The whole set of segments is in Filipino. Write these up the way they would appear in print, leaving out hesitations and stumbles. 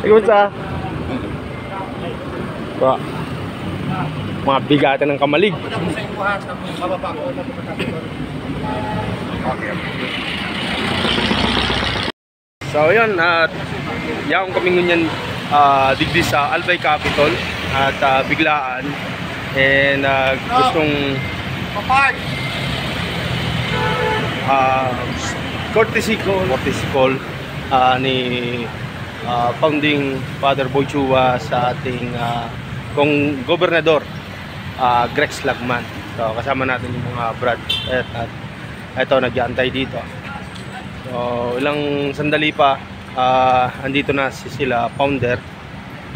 Ikusa. Ba. Mga bigatan ng kamalig. So yun, at yaong kami ngunyan digdi sa Albay Capitol at biglaan and gustong courtesy call ni founding Father Boy Chua sa ating kung gobernador Grex Lagman. So kasama natin yung mga brad at ito nag-aantay dito. So ilang sandali pa andito na sila founder.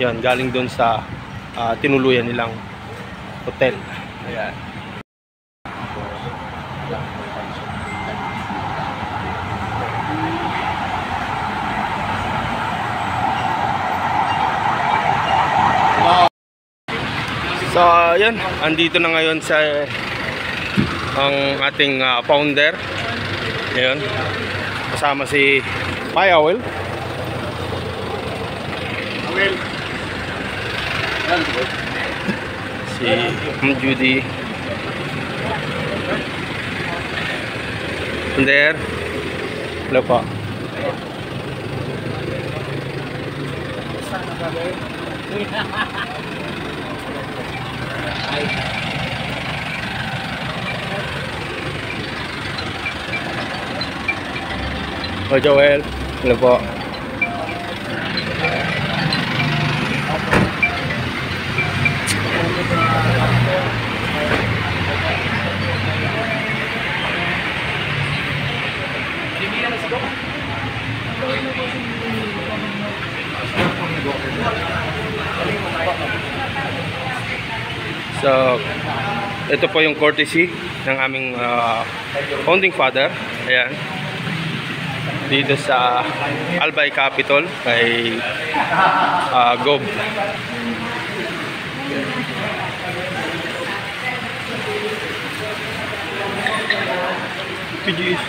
Yon, galing doon sa tinuluyan nilang hotel. Ayan. So ayan, andito na ngayon sa ang ating founder. Ayan, kasama si Pai Awel. Si Judy. And there. Hello po. Oh, Joel. Hello po. So, ito po yung courtesy ng aming founding father. Ayan. Dito sa Albay Capitol kay Gob. PGS.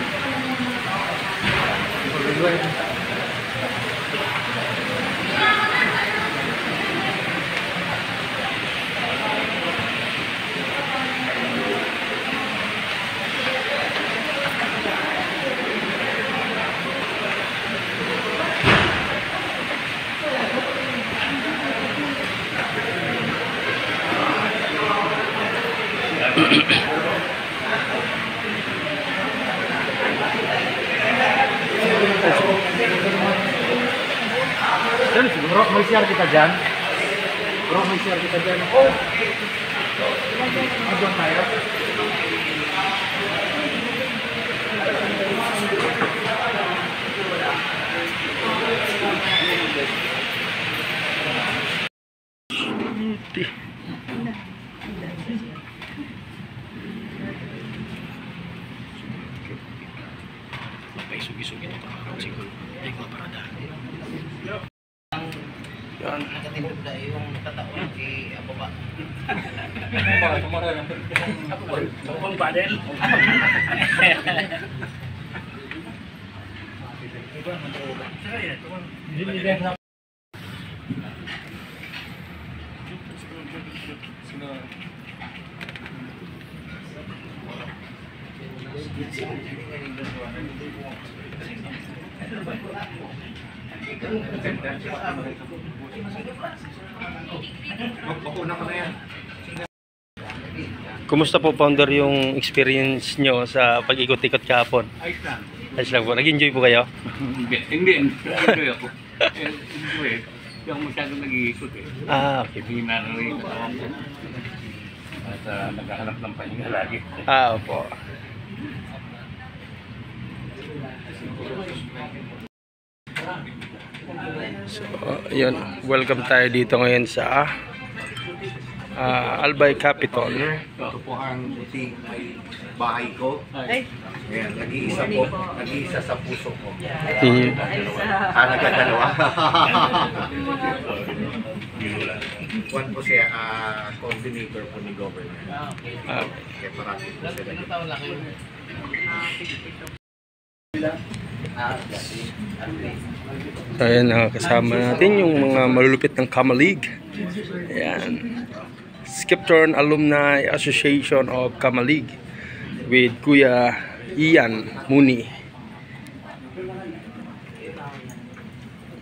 Dan siguro may share kita dyan. Bro, may share kita dyan. Oh! Adon tayo. Sugi-sugi ito parang siguro. Hindi ko parada. Yan. Nakatindog na yung tataon kay Ababa. Sabong padel. Kumusta po, founder, yung experience nyo sa pag-ikot-ikot kahapon? Ayos lang. Ayos lang po. Nag-enjoy po kayo? Hindi. Enjoy ako. Enjoy. Hindi ako masyadong nag-iikot eh. Ah, okay. Hindi na rin ito ako. At naghahanap ng pahinga lagi. Ah, opo. So, yun. Welcome tayo dito ngayon sa Albay Capitol. Ito po ang bahay ko. Ayan, nag-iisa sa puso ko. Nagdadalawa. One po siya, coordinator po ni Governor. Kaya parati po sila. Ayan, kasama natin yung mga malulupit ng Kamalig. Ayan. Skipton Alumni Association of Kamalig with Kuya Ian Muni.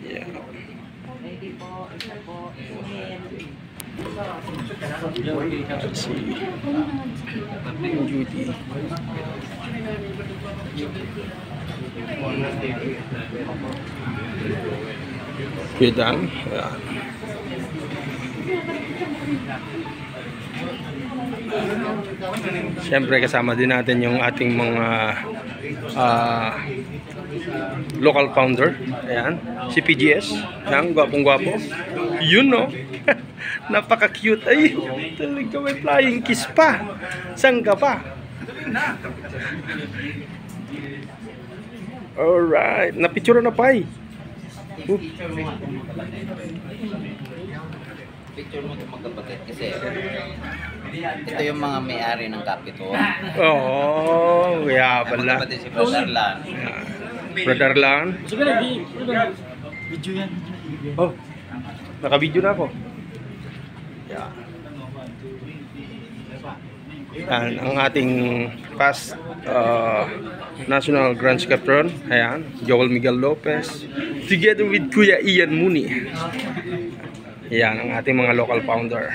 Yeah. Let's see. Judy. Kuya Dan. Ayan. Siyempre kasama din natin yung ating mga local founder. Ayan, si PGS. Ayan, gwapong-gwapo. Yun, no? Napaka-cute. Ay, talaga may flying kiss pa. Saan ka pa? Alright. Napicture na pa eh. Picture mo ito magkapatid kasi ito yung mga may-ari ng Capitol. Oo, kaya pala. Magkapatid si Brother Lan. Brother Lan. Video yan. Oh, naka-video na ako. Yeah. Yan, ang ating past National Grand Captain, ayan, Joel Miguel Lopez, together with Kuya Ian Muni. Yan, ang ating mga local founder.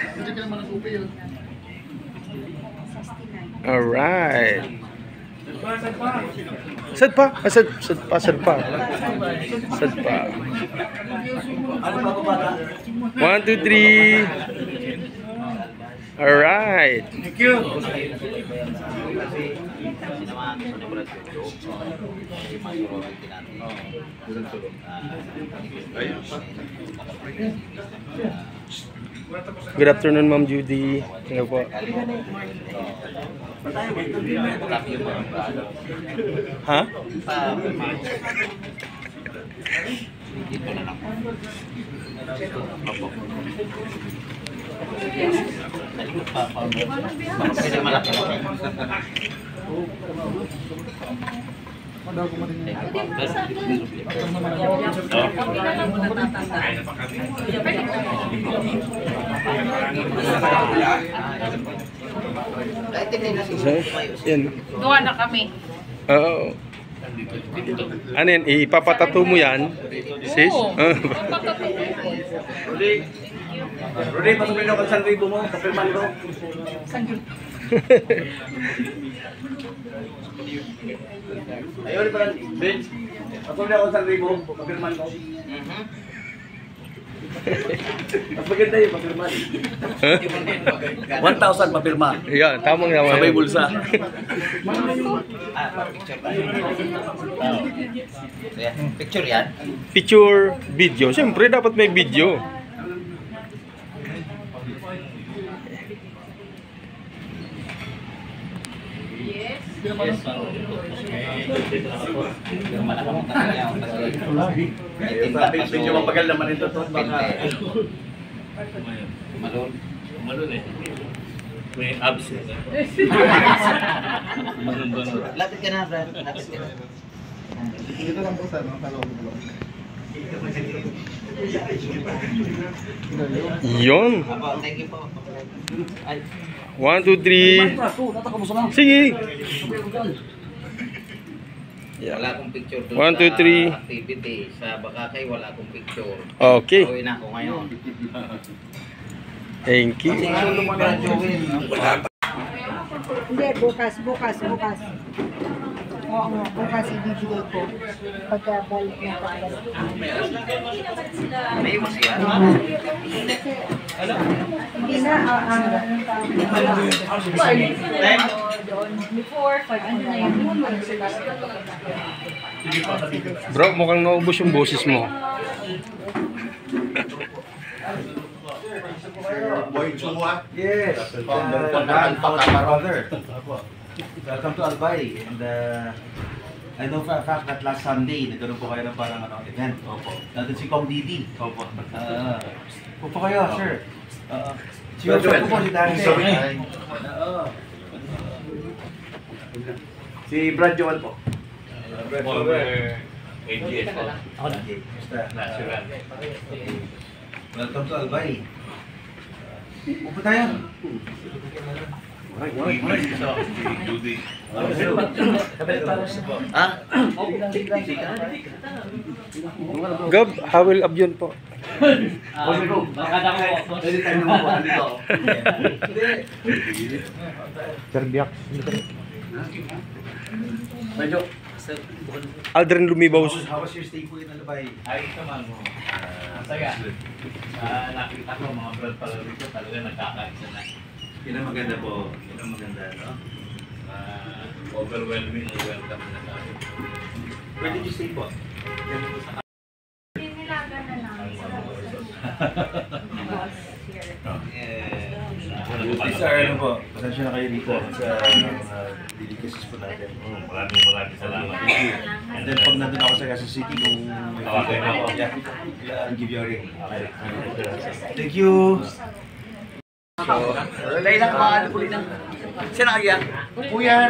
Alright. Sad pa? Sad pa. Sad pa. 1, 2, 3. Alright. Thank you. Good afternoon, Ma'am Judy. Ano po? Ha? Pwede malaki. Yan. Gawa na kami. Oo. Ano yan? Ipapatato mo yan? Sis? Rudy, pasukin ako sa 1,000 mo, kapirman ko. Ayun, parang, Vince, pasukin ako sa 1,000, kapirman ko. Mas maganda yung papirman. 1,000 papirma. Yan, tamang naman. Sabay bulsa. Picture yan. Picture, video. Siyempre, dapat may video. Medyo mapagal naman ito. Malun eh. May abs. Lapit ka na, Brad. Lapit ka na. Dito lang po sa mga kaloob. Yun. Thank you po. 1, 2, 3. Sige. Wala akong picture doon 1, 2, 3. sa activity. Sa Bakakay, wala akong picture. Okay. Uwi na ako ngayon. Thank you. Kasi solo mo na, Joel. Hindi, bukas. Oo nga, bukas ibibigay ko. Pagkabalik na pagkabalik. May iwas yan. Hindi na, before, pag ano na yun, Bro, mukhang naubos yung boses mo. Boy Chua. Yes, Founder brother. Welcome to Albay. And I know for a fact that last Sunday, nagkaroon po kayo ng parang event. Opo. Nandun si Kong Didi. Opo. Pupo kayo, sir. Si Joel po si Darren. Si Brad Joel po. Former AGS po. Okay, basta. National. Welcome to Albay. Upo tayo. Judy. Gob, Hawil Abyon po. Anytime naman po, nandito ako. Serbiak. Medyo, Aldrin Lumibaw. How was your stay po in Albay? Ayos naman mo. Masaya. Nakita ko mga brad pala rito talaga nagkakaisa na. Yun ang maganda po. Yun ang maganda, no? Overwhelming welcome na sa akin. Where did you stay po? Pinilaga na namin These are ano po, pasensya na kayo dito sa mga delicacies po natin. Maraming salamat. And then pag nandun ako sa Quezon City, kung may Okay na ako. yeah, I'll give you a ring. Okay. Thank you! Layla, mga kulit ng... Sino kaya? Kuyan!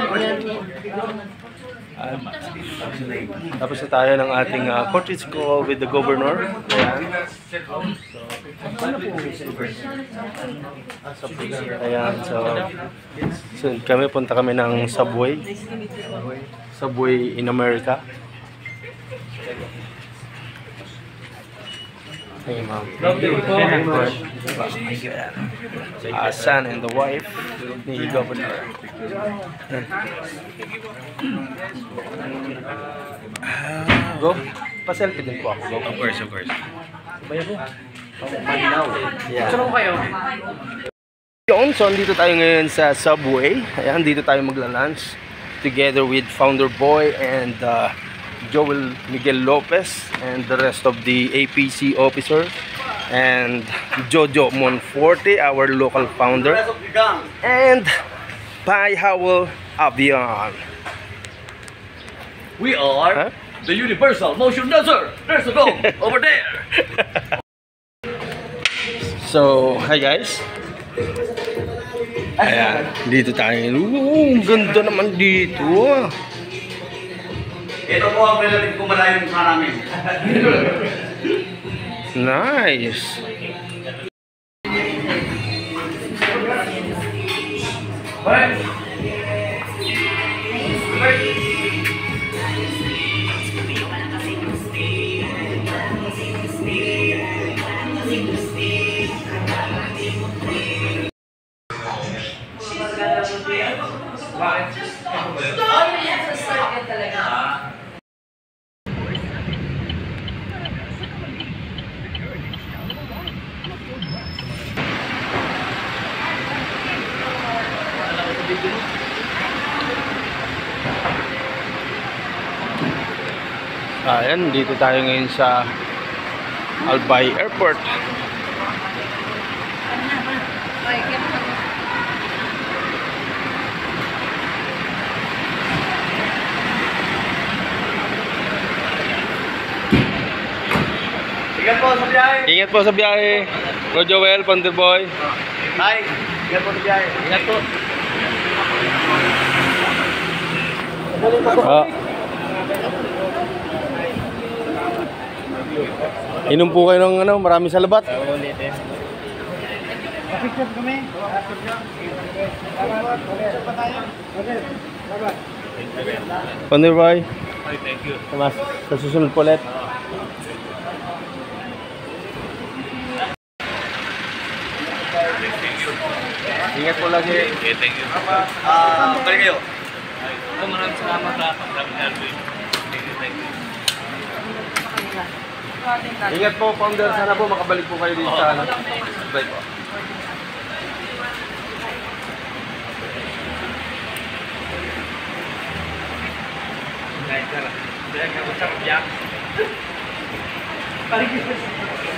Tapos na tayo ng ating courtesy call with the governor. Ayan. Ayan, so kami punta kami ng Subway. Subway in America. Hey, ma'am. Son and the wife ni governor. Go. Pa-selfie din po ako. Go. Of course, of course. Yeah. Yun, so dito tayo ngayon sa Subway. Ayan, dito tayo magla-lunch together with Founder Boy and Joel Miguel Lopez and the rest of the APC officers and Jojo Monforte, our local founder, and Pai Howell Abion. We are the Universal Motion Dancer. There's a dog over there. So, hi guys. Ayan, dito tayo. Ang ganda naman dito. Ito po ang relative ko malayo mukha namin. Nice. Ayan, dito tayo ngayon sa Albay Airport. Ingat po sa biyahe. Ingat po sa biyahe. Go Joel, Founder Boy. Hi. Ingat po sa biyahe. Ingat po. Inom po kayo ng marami sa labat. Founder Boy. Thank you. Sa susunod po ulit. Ingat po lagi. Okay, thank you. Balik kayo. Maraming salamat sa pagkakamit. Thank you, thank you. Ingat po, Founder. Sana po makabalik po kayo dito sa Albay po.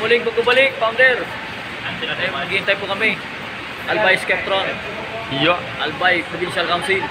Muling pagbabalik, Founder. Maghihintay po kami. Albay Skeptron, Iyo. Albay Provincial Council.